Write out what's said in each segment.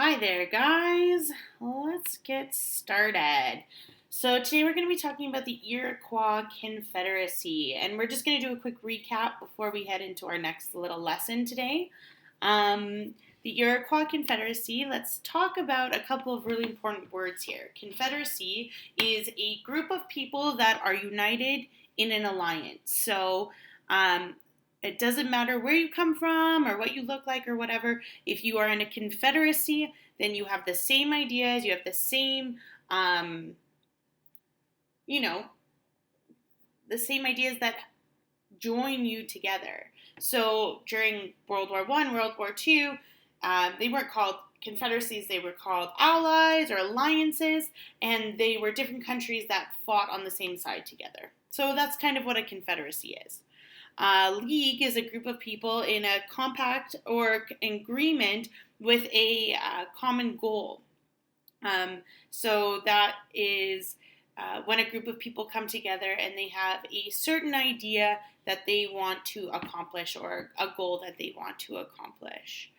Hi there, guys. Let's get started. So, today we're going to be talking about the Iroquois Confederacy, and we're just going to do a quick recap before we head into our next little lesson today. The Iroquois Confederacy, let's talk about a couple of really important words here. Confederacy is a group of people that are united in an alliance. So, it doesn't matter where you come from or what you look like or whatever. If you are in a confederacy, then you have the same ideas, you have the same, um, you know, the same ideas that join you together. So during World War I, World War II, they weren't called confederacies, they were called allies or alliances, and they were different countries that fought on the same side together. So that's kind of what a confederacy is. League is a group of people in a compact or agreement with a common goal. So that is when a group of people come together and they have a certain idea that they want to accomplish or a goal that they want to accomplish.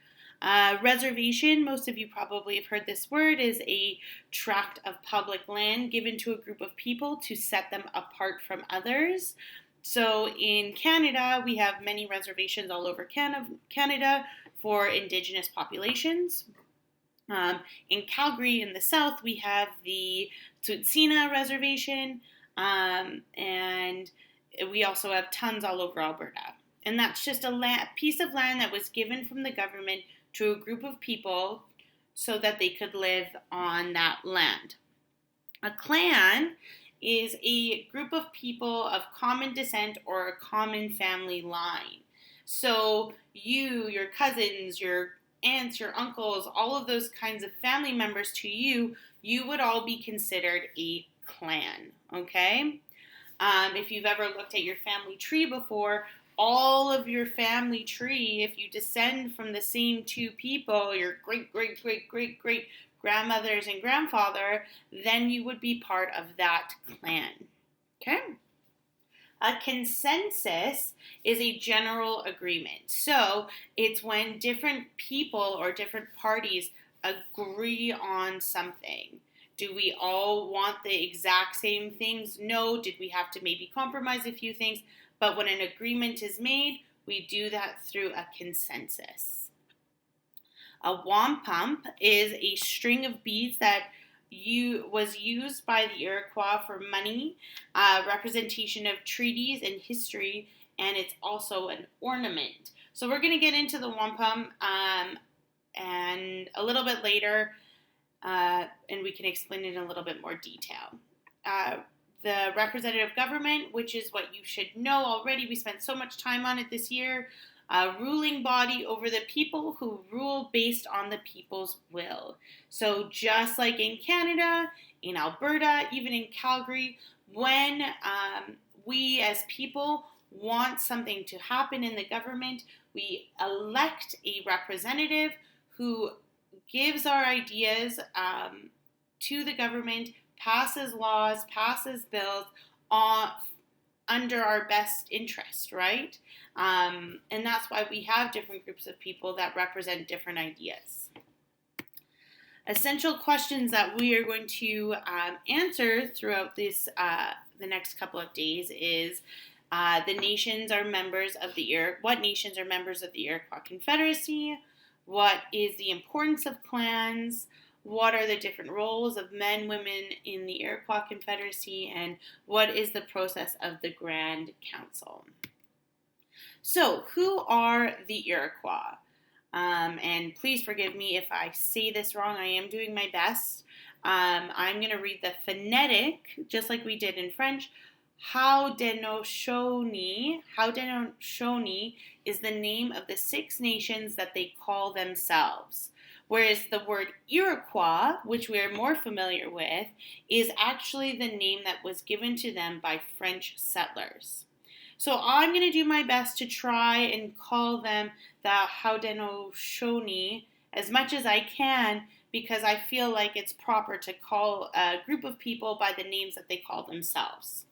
Reservation, most of you probably have heard this word, is a tract of public land given to a group of people to set them apart from others. So in Canada, we have many reservations all over Canada for Indigenous populations. In Calgary, in the south, we have the Tsuut'ina Reservation, and we also have tons all over Alberta. And that's just a piece of land that was given from the government to a group of people so that they could live on that land. A clan is a group of people of common descent or a common family line. So you, your cousins, your aunts, your uncles, all of those kinds of family members to you, you would all be considered a clan, okay? If you've ever looked at your family tree before, all of your family tree, if you descend from the same two people, your great, great, great, great, great grandmothers and grandfather, then you would be part of that clan. Okay? A consensus is a general agreement. So it's when different people or different parties agree on something. Do we all want the exact same things? No. Did we have to maybe compromise a few things? But when an agreement is made, we do that through a consensus. A wampum is a string of beads that was used by the Iroquois for money, representation of treaties and history, and it's also an ornament. So we're going to get into the wampum and a little bit later, and we can explain it in a little bit more detail. The representative government, which is what you should know already, we spent so much time on it this year. A ruling body over the people who rule based on the people's will. So just like in Canada, in Alberta, even in Calgary, when we as people want something to happen in the government, we elect a representative who gives our ideas to the government, passes laws, passes bills under our best interest, right? And that's why we have different groups of people that represent different ideas. Essential questions that we are going to answer throughout this the next couple of days is what nations are members of the Iroquois Confederacy? What is the importance of clans? What are the different roles of men, women in the Iroquois Confederacy, and what is the process of the Grand Council? So, who are the Iroquois? And please forgive me if I say this wrong. I am doing my best. I'm going to read the phonetic, just like we did in French. Haudenosaunee is the name of the 6 nations that they call themselves. Whereas the word Iroquois, which we are more familiar with, is actually the name that was given to them by French settlers. So I'm going to do my best to try and call them the Haudenosaunee as much as I can, because I feel like it's proper to call a group of people by the names that they call themselves.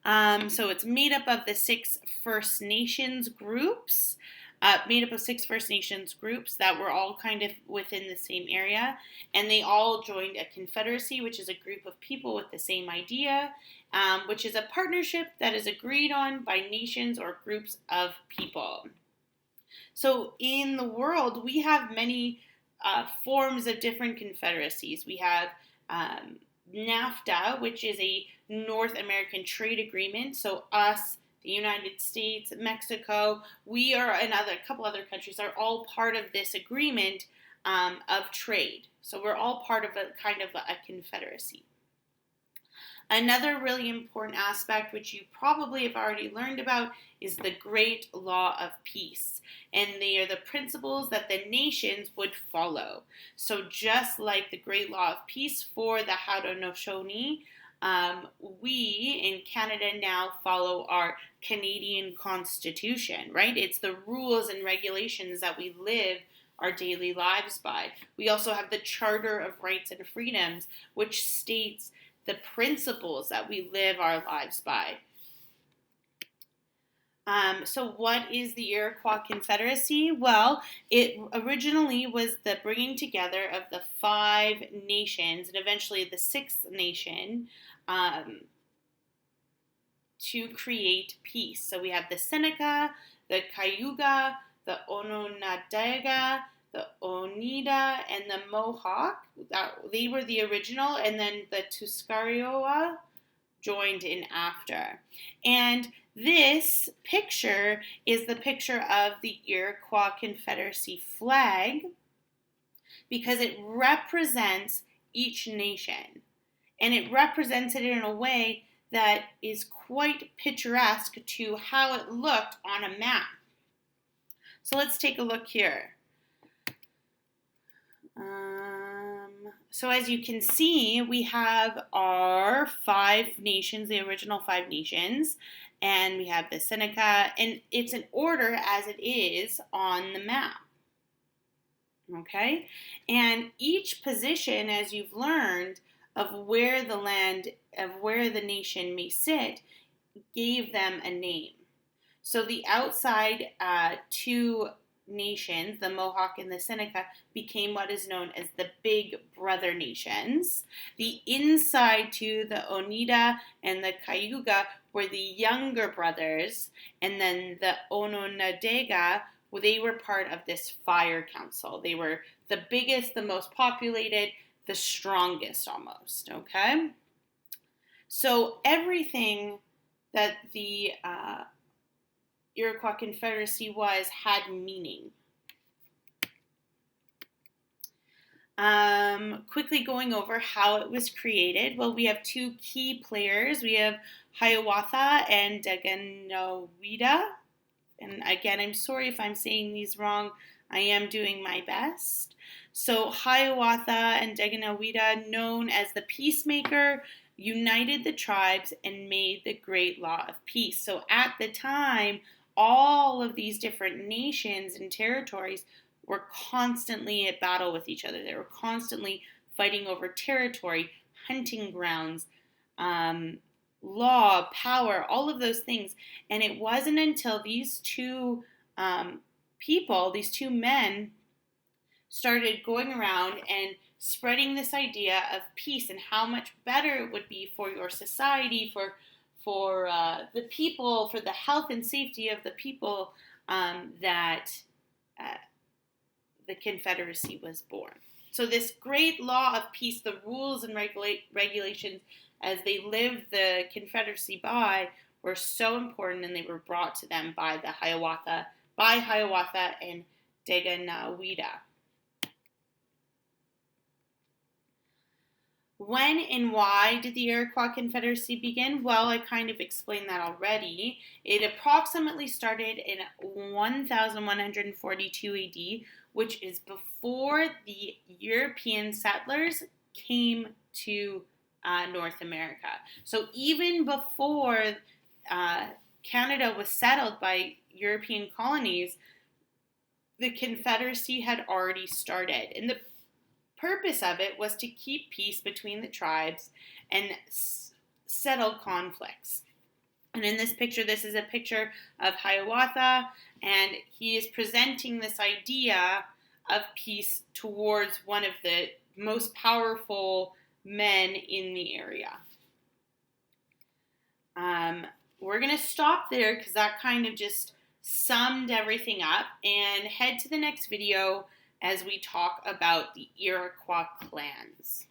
So it's made up of the 6 First Nations groups. made up of 6 First Nations groups that were all kind of within the same area, and they all joined a confederacy, which is a group of people with the same idea, which is a partnership that is agreed on by nations or groups of people. So in the world, we have many forms of different confederacies. We have NAFTA, which is a North American trade agreement. So us, the United States, Mexico, we are, and a couple other countries are all part of this agreement of trade. So we're all part of a kind of a confederacy. Another really important aspect, which you probably have already learned about, is the Great Law of Peace. And they are the principles that the nations would follow. So just like the Great Law of Peace for the Haudenosaunee, we in Canada now follow our Canadian Constitution, right? It's the rules and regulations that we live our daily lives by. We also have the Charter of Rights and Freedoms, which states the principles that we live our lives by. So what is the Iroquois Confederacy? Well, it originally was the bringing together of the 5 nations and eventually the 6th nation to create peace. So we have the Seneca, the Cayuga, the Onondaga, the Oneida, and the Mohawk. They were the original, and then the Tuscarora joined in after. And this picture is the picture of the Iroquois Confederacy flag because it represents each nation. And it represents it in a way that is quite picturesque to how it looked on a map. So let's take a look here. So as you can see, we have our 5 nations, the original 5 nations, and we have the Seneca, and it's in order as it is on the map. Okay? And each position, as you've learned, of where the land, of where the nation may sit, gave them a name. So the outside 2 nations, the Mohawk and the Seneca, became what is known as the Big Brother nations. The inside 2, the Oneida and the Cayuga, were the younger brothers, and then the Onondaga, they were part of this Fire Council. They were the biggest, the most populated, the strongest almost, okay? So everything that the Iroquois Confederacy had meaning. Quickly going over how it was created. Well, we have 2 key players. We have Hiawatha and Daganoweda. And again, I'm sorry if I'm saying these wrong. I am doing my best. So Hiawatha and Daganoweda, known as the Peacemaker, united the tribes and made the Great Law of Peace. So at the time, all of these different nations and territories were constantly at battle with each other. They were constantly fighting over territory, hunting grounds, law, power, all of those things. And it wasn't until these 2 people, these 2 men, started going around and spreading this idea of peace and how much better it would be for your society, for the people, for the health and safety of the people, that the Confederacy was born. So this Great Law of Peace, the rules and regulations as they lived the Confederacy by, were so important, and they were brought to them by Hiawatha and Daganoweda. When and why did the Iroquois Confederacy begin? Well, I kind of explained that already. It approximately started in 1142 AD, which is before the European settlers came to North America. So even before Canada was settled by European colonies, the Confederacy had already started. And the purpose of it was to keep peace between the tribes and settle conflicts. And in this picture, this is a picture of Hiawatha, and he is presenting this idea of peace towards one of the most powerful men in the area. We're going to stop there because that kind of just summed everything up, and head to the next video as we talk about the Iroquois clans.